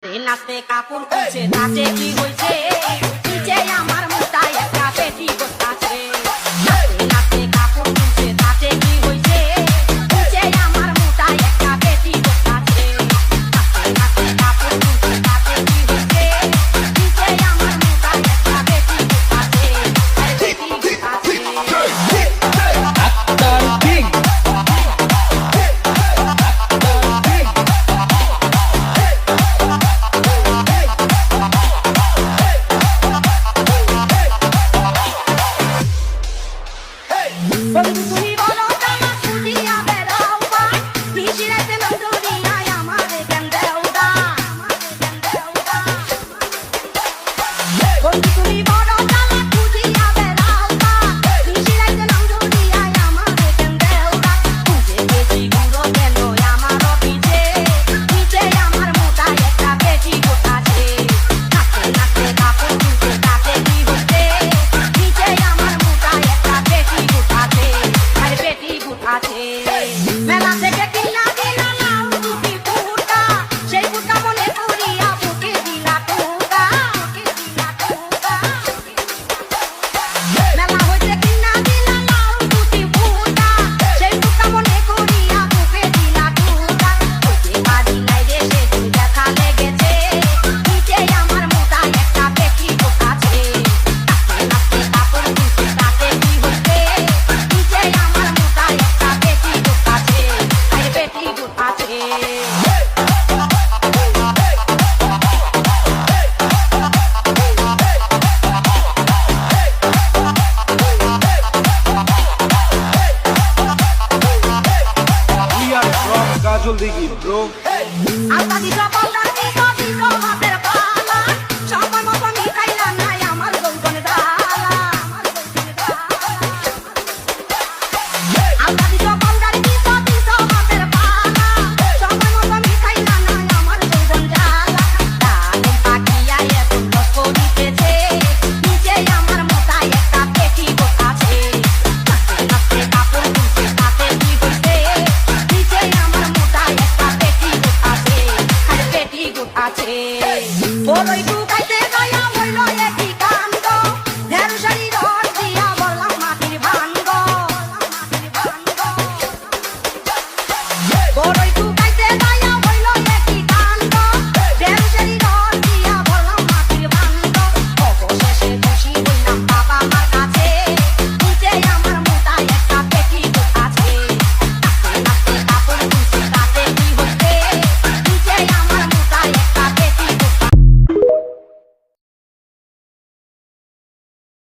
নাচতে কাপড় খুলছে নাচে কি হইছে নিচে আমার মোটায় একটা পেটি বসতাছে নাচতে নাচতে কাপড় খুলছে নাচে কি হইছে নিচে আমার মোটায় একটা পেটি বসতাছে নাচতে নাচতে কাপড় খুলছে নাচে কি হইছে নিচে আমার মোটায় একটা পেটি বসতাছে আরে পেটি বসতাছে তুমি বলো কামা কুদিয়া বেরাও পা নিশিরাতে নন্দুরিয়া আমারে কেন দেউদা তুমি বলো কামা কুদিয়া বেরাও পা নিশিরাতে নন্দুরিয়া আমারে কেন দেউদা তুজে বেশি গুঁড়ো কেন আমার পিছে নিচে আমার মোটায় একটা পেটি গোটাছে নাচতে নাচতে কাপড় খুলছে তাতে কি হচ্ছে নিচে আমার মোটায় একটা পেটি গোটাছে আরে পেটি গোটাছে মেলা থেকে কিনা কিনা নাও দুটি ফুটা সেই ফুটা মনে করিয়া বুকে দিলা টুকা মেলা হইতে কিনা দিলা নাও দুটি ফুটা সেই ফুটা মনে করিয়া বুকে দিলা টুকা ওকে বাড়ি নাই রে সে দেখা লেগেছে নিচে আমার মোটায় একটা পেটি গোটাছে নাচতে নাচতে কাপড় খুলছে তাতে কি হচ্ছে নিচে আমার মোটায় একটা পেটি গোটাছে আরে পেটি গোটাছে We are from Kajol Digi, bro. আলতা দিছো পাউডার দিছো দিছো হাতের পালা সময় মতো মিঠাইলা নাই আমার গৌতনে ঢালা আলতা দিছো পাউডার দিছো দিছো হাতের পালা সময় মতো মিঠাইলা নাই আমার যৌবন জ্বালা ডালে পাকিয়া এখন রস করিতেছে নিচে আমার মোটায় একটা পেটি গোটাছে নাচতে নাচতে কাপড় খুলছে তাতে কি হইছে নিচে আমার মোটায় একটা পেটি গোটাছে আরে পেটি গোটাছে বলই টুকাইতে যায়